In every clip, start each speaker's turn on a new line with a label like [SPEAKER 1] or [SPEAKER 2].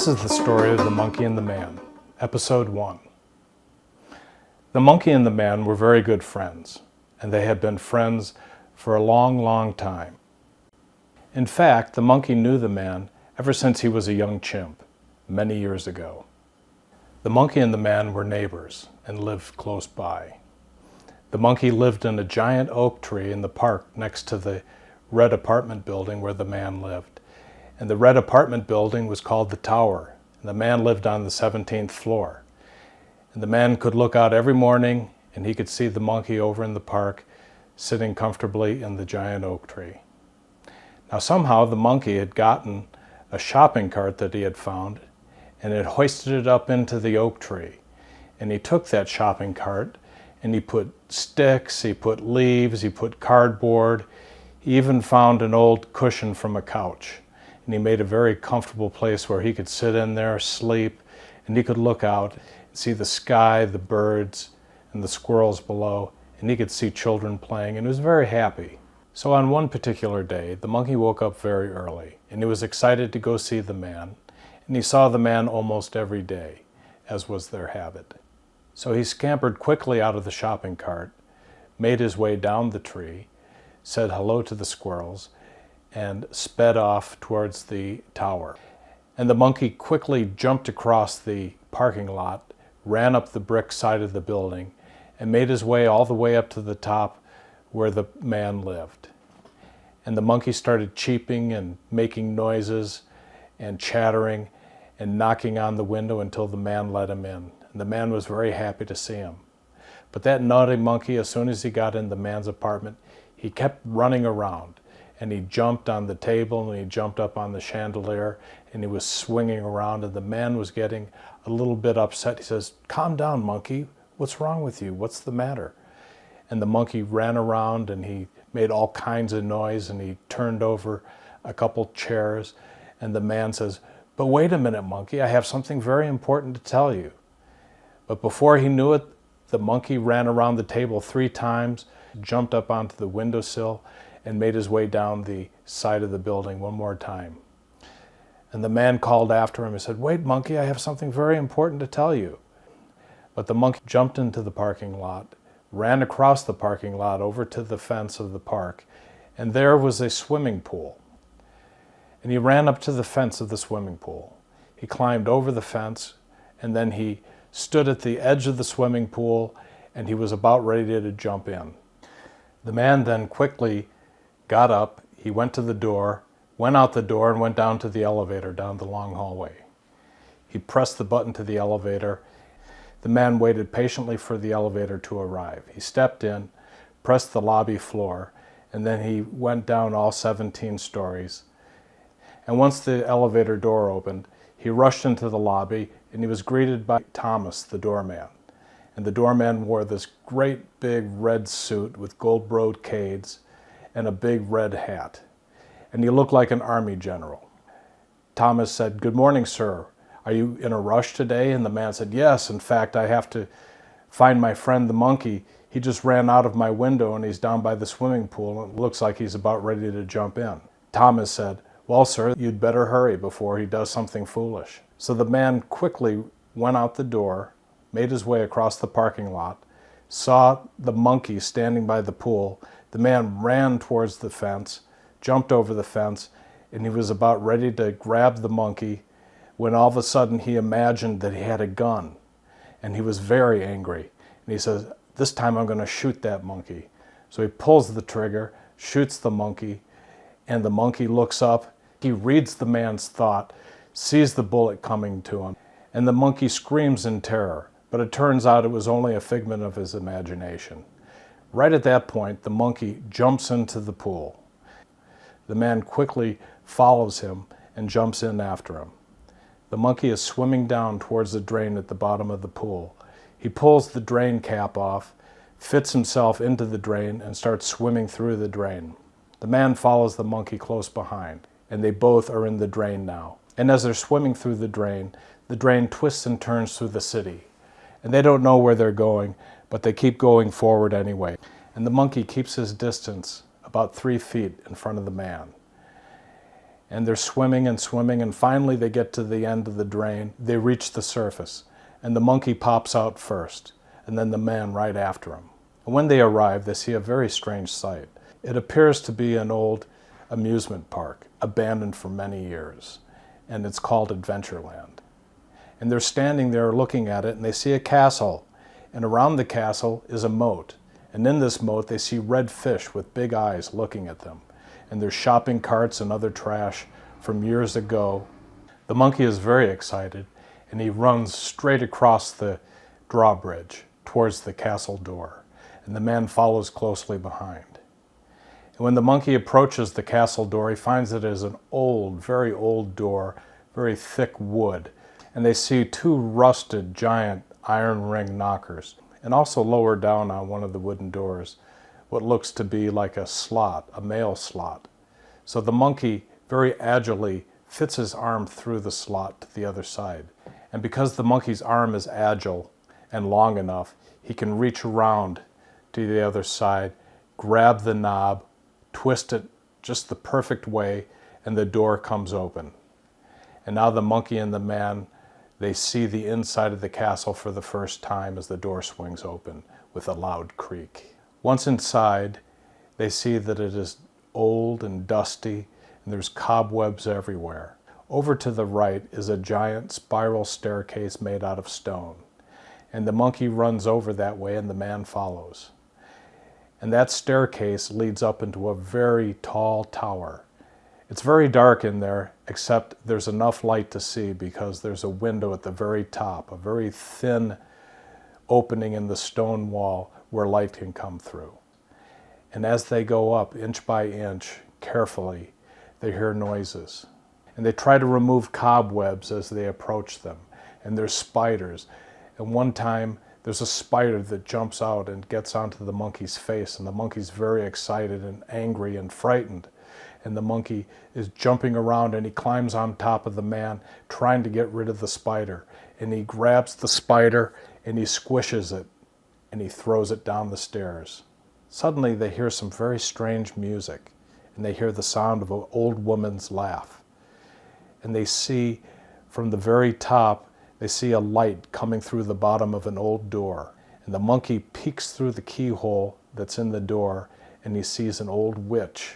[SPEAKER 1] This is the story of the Monkey and the Man, Episode 1. The monkey and the man were very good friends, and they had been friends for a long, long time. In fact, the monkey knew the man ever since he was a young chimp, many years ago. The monkey and the man were neighbors and lived close by. The monkey lived in a giant oak tree in the park next to the red apartment building where the man lived. And the red apartment building was called the Tower, and the man lived on the 17th floor. And the man could look out every morning and he could see the monkey over in the park sitting comfortably in the giant oak tree. Now somehow the monkey had gotten a shopping cart that he had found and had hoisted it up into the oak tree. And he took that shopping cart and he put sticks, he put leaves, he put cardboard, he even found an old cushion from a couch. And he made a very comfortable place where he could sit in there, sleep, and he could look out and see the sky, the birds, and the squirrels below, and he could see children playing, and he was very happy. So on one particular day, the monkey woke up very early, and he was excited to go see the man, and he saw the man almost every day, as was their habit. So he scampered quickly out of the shopping cart, made his way down the tree, said hello to the squirrels, and sped off towards the tower. And the monkey quickly jumped across the parking lot, ran up the brick side of the building, and made his way all the way up to the top where the man lived. And the monkey started cheeping and making noises and chattering and knocking on the window until the man let him in. And the man was very happy to see him. But that naughty monkey, as soon as he got in the man's apartment, he kept running around. And he jumped on the table and he jumped up on the chandelier and he was swinging around, and the man was getting a little bit upset. He says, "Calm down, monkey. What's wrong with you? What's the matter?" And the monkey ran around and he made all kinds of noise and he turned over a couple chairs, and the man says, "But wait a minute, monkey, I have something very important to tell you." But before he knew it, the monkey ran around the table 3 times, jumped up onto the windowsill, and made his way down the side of the building one more time. And the man called after him and said, "Wait, monkey, I have something very important to tell you." But the monkey jumped into the parking lot, ran across the parking lot over to the fence of the park, and there was a swimming pool. And he ran up to the fence of the swimming pool. He climbed over the fence, and then he stood at the edge of the swimming pool, and he was about ready to jump in. The man then quickly got up, he went to the door, went out the door, and went down to the elevator down the long hallway. He pressed the button to the elevator. The man waited patiently for the elevator to arrive. He stepped in, pressed the lobby floor, and then he went down all 17 stories. And once the elevator door opened, he rushed into the lobby, and he was greeted by Thomas, the doorman. And the doorman wore this great big red suit with gold brocades and a big red hat. And he looked like an army general. Thomas said, "Good morning, sir. Are you in a rush today?" And the man said, "Yes, in fact, I have to find my friend the monkey. He just ran out of my window and he's down by the swimming pool and it looks like he's about ready to jump in." Thomas said, "Well, sir, you'd better hurry before he does something foolish." So the man quickly went out the door, made his way across the parking lot, saw the monkey standing by the pool. The man ran towards the fence, jumped over the fence, and he was about ready to grab the monkey when all of a sudden he imagined that he had a gun, and he was very angry. And he says, "This time I'm going to shoot that monkey." So he pulls the trigger, shoots the monkey, and the monkey looks up. He reads the man's thought, sees the bullet coming to him, and the monkey screams in terror. But it turns out it was only a figment of his imagination. Right at that point, the monkey jumps into the pool. The man quickly follows him and jumps in after him. The monkey is swimming down towards the drain at the bottom of the pool. He pulls the drain cap off, fits himself into the drain, and starts swimming through the drain. The man follows the monkey close behind, and they both are in the drain now. And as they're swimming through the drain twists and turns through the city. And they don't know where they're going, but they keep going forward anyway. And the monkey keeps his distance about 3 feet in front of the man. And they're swimming and swimming, and finally they get to the end of the drain. They reach the surface, and the monkey pops out first, and then the man right after him. And when they arrive, they see a very strange sight. It appears to be an old amusement park, abandoned for many years, and it's called Adventureland. And they're standing there looking at it, and they see a castle, and around the castle is a moat. And in this moat, they see red fish with big eyes looking at them. And there's shopping carts and other trash from years ago. The monkey is very excited, and he runs straight across the drawbridge towards the castle door, and the man follows closely behind. And when the monkey approaches the castle door, he finds it is an old, very old door, very thick wood, and they see two rusted giant iron ring knockers, and also lower down on one of the wooden doors, what looks to be like a slot, a mail slot. So the monkey very agilely fits his arm through the slot to the other side. And because the monkey's arm is agile and long enough, he can reach around to the other side, grab the knob, twist it just the perfect way, and the door comes open. And now the monkey and the man, they see the inside of the castle for the first time as the door swings open with a loud creak. Once inside, they see that it is old and dusty, and there's cobwebs everywhere. Over to the right is a giant spiral staircase made out of stone, and the monkey runs over that way and the man follows. And that staircase leads up into a very tall tower. It's very dark in there, except there's enough light to see because there's a window at the very top, a very thin opening in the stone wall where light can come through. And as they go up inch by inch, carefully, they hear noises. And they try to remove cobwebs as they approach them. And there's spiders. And one time, there's a spider that jumps out and gets onto the monkey's face. And the monkey's very excited and angry and frightened. And the monkey is jumping around, and he climbs on top of the man, trying to get rid of the spider. And he grabs the spider, and he squishes it, and he throws it down the stairs. Suddenly, they hear some very strange music, and they hear the sound of an old woman's laugh. And they see, from the very top, they see a light coming through the bottom of an old door. And the monkey peeks through the keyhole that's in the door, and he sees an old witch,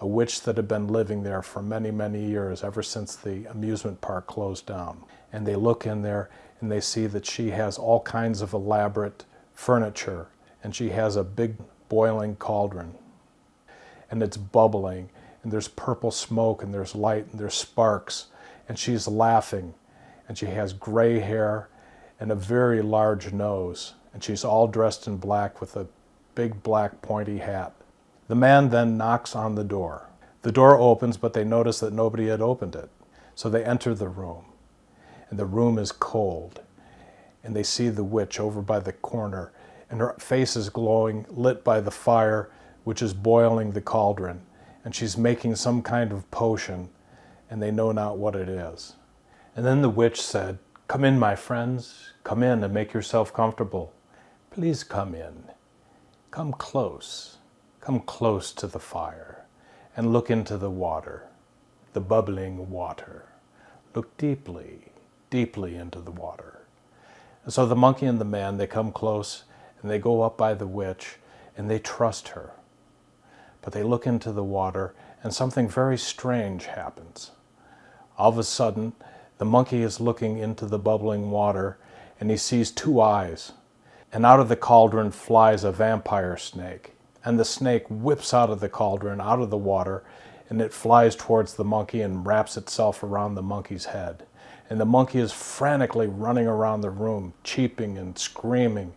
[SPEAKER 1] a witch that had been living there for many, many years, ever since the amusement park closed down. And they look in there, and they see that she has all kinds of elaborate furniture, and she has a big boiling cauldron, and it's bubbling, and there's purple smoke, and there's light, and there's sparks, and she's laughing, and she has gray hair and a very large nose, and she's all dressed in black with a big black pointy hat. The man then knocks on the door. The door opens, but they notice that nobody had opened it. So they enter the room, and the room is cold, and they see the witch over by the corner, and her face is glowing, lit by the fire, which is boiling the cauldron, and she's making some kind of potion, and they know not what it is. And then the witch said, "Come in, my friends, come in and make yourself comfortable. Please come in. Come close to the fire, and look into the water, the bubbling water. Look deeply, deeply into the water." And so the monkey and the man, they come close, and they go up by the witch, and they trust her. But they look into the water, and something very strange happens. All of a sudden, the monkey is looking into the bubbling water, and he sees two eyes. And out of the cauldron flies a vampire snake. And the snake whips out of the cauldron, out of the water, and it flies towards the monkey and wraps itself around the monkey's head. And the monkey is frantically running around the room, cheeping and screaming.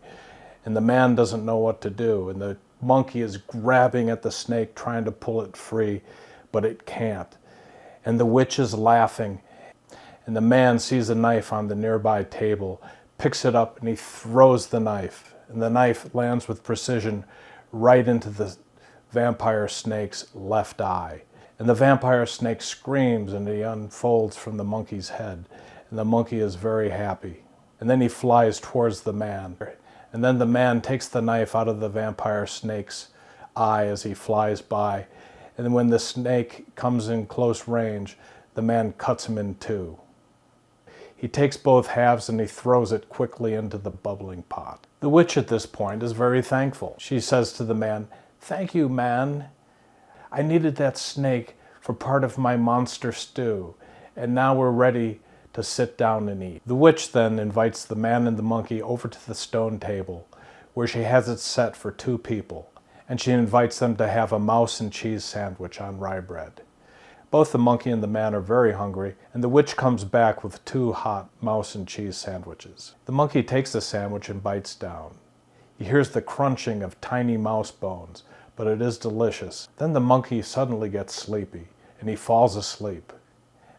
[SPEAKER 1] And the man doesn't know what to do. And the monkey is grabbing at the snake, trying to pull it free, but it can't. And the witch is laughing. And the man sees a knife on the nearby table, picks it up, and he throws the knife. And the knife lands with precision right into the vampire snake's left eye. And the vampire snake screams, and he unfolds from the monkey's head. And the monkey is very happy. And then he flies towards the man. And then the man takes the knife out of the vampire snake's eye as he flies by. And then when the snake comes in close range, the man cuts him in two. He takes both halves and he throws it quickly into the bubbling pot. The witch at this point is very thankful. She says to the man, "Thank you, man. I needed that snake for part of my monster stew, and now we're ready to sit down and eat." The witch then invites the man and the monkey over to the stone table, where she has it set for 2 people, and she invites them to have a mouse and cheese sandwich on rye bread. Both the monkey and the man are very hungry, and the witch comes back with 2 hot mouse and cheese sandwiches. The monkey takes the sandwich and bites down. He hears the crunching of tiny mouse bones, but it is delicious. Then the monkey suddenly gets sleepy, and he falls asleep.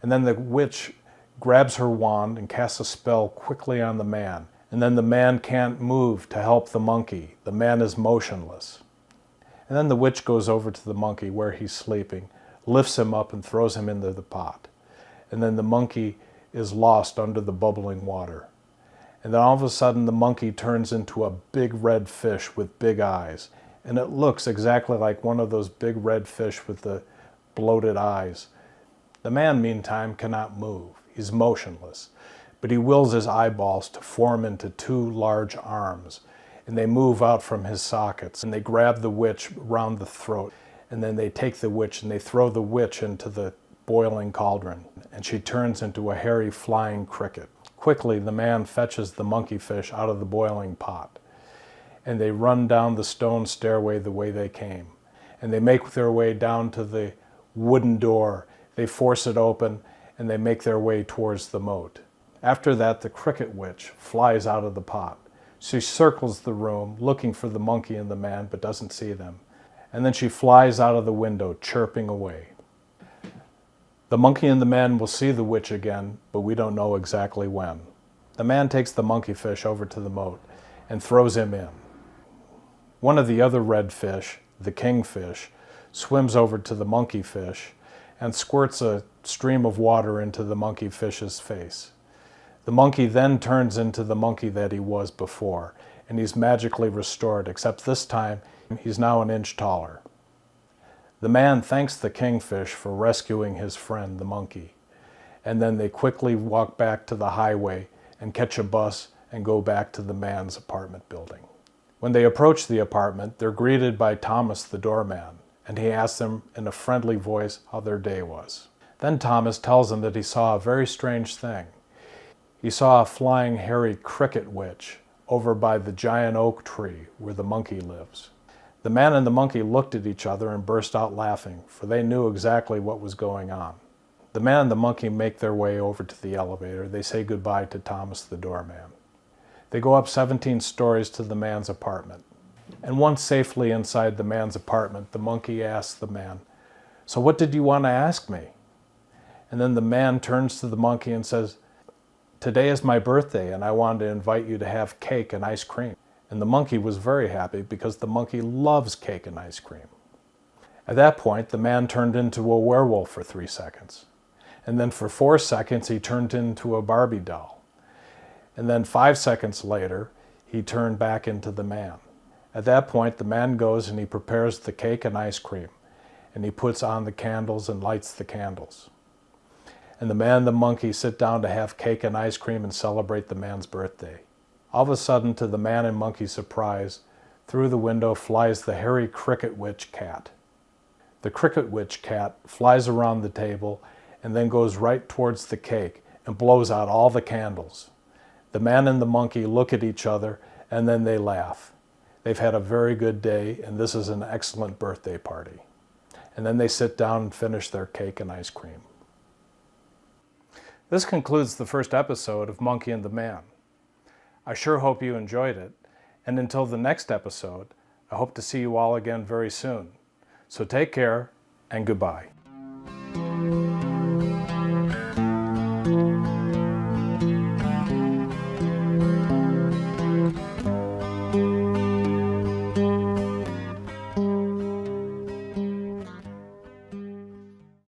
[SPEAKER 1] And then the witch grabs her wand and casts a spell quickly on the man, and then the man can't move to help the monkey. The man is motionless. And then the witch goes over to the monkey where he's sleeping, lifts him up and throws him into the pot. And then the monkey is lost under the bubbling water. And then all of a sudden the monkey turns into a big red fish with big eyes. And it looks exactly like one of those big red fish with the bloated eyes. The man, meantime, cannot move. He's motionless. But he wills his eyeballs to form into 2 large arms. And they move out from his sockets. And they grab the witch round the throat. And then they take the witch and they throw the witch into the boiling cauldron, and she turns into a hairy flying cricket. Quickly, the man fetches the monkey fish out of the boiling pot, and they run down the stone stairway the way they came, and they make their way down to the wooden door. They force it open, and they make their way towards the moat. After that, the cricket witch flies out of the pot. She circles the room, looking for the monkey and the man, but doesn't see them. And then she flies out of the window, chirping away. The monkey and the man will see the witch again, but we don't know exactly when. The man takes the monkey fish over to the moat and throws him in. One of the other red fish, the kingfish, swims over to the monkey fish and squirts a stream of water into the monkey fish's face. The monkey then turns into the monkey that he was before, and he's magically restored, except this time he's now an inch taller. The man thanks the kingfish for rescuing his friend, the monkey, and then they quickly walk back to the highway and catch a bus and go back to the man's apartment building. When they approach the apartment, they're greeted by Thomas, the doorman, and he asks them in a friendly voice how their day was. Then Thomas tells them that he saw a very strange thing. He saw a flying hairy cricket witch over by the giant oak tree where the monkey lives. The man and the monkey looked at each other and burst out laughing, for they knew exactly what was going on. The man and the monkey make their way over to the elevator. They say goodbye to Thomas the doorman. They go up 17 stories to the man's apartment. And once safely inside the man's apartment, the monkey asks the man, "So what did you want to ask me?" And then the man turns to the monkey and says, "Today is my birthday and I wanted to invite you to have cake and ice cream." And the monkey was very happy because the monkey loves cake and ice cream. At that point, the man turned into a werewolf for 3 seconds. And then for 4 seconds, he turned into a Barbie doll. And then 5 seconds later, he turned back into the man. At that point, the man goes and he prepares the cake and ice cream. And he puts on the candles and lights the candles. And the man and the monkey sit down to have cake and ice cream and celebrate the man's birthday. All of a sudden, to the man and monkey's surprise, through the window flies the hairy cricket witch cat. The cricket witch cat flies around the table and then goes right towards the cake and blows out all the candles. The man and the monkey look at each other and then they laugh. They've had a very good day and this is an excellent birthday party. And then they sit down and finish their cake and ice cream. This concludes the first episode of Monkey and the Man. I sure hope you enjoyed it, and until the next episode, I hope to see you all again very soon. So take care, and goodbye.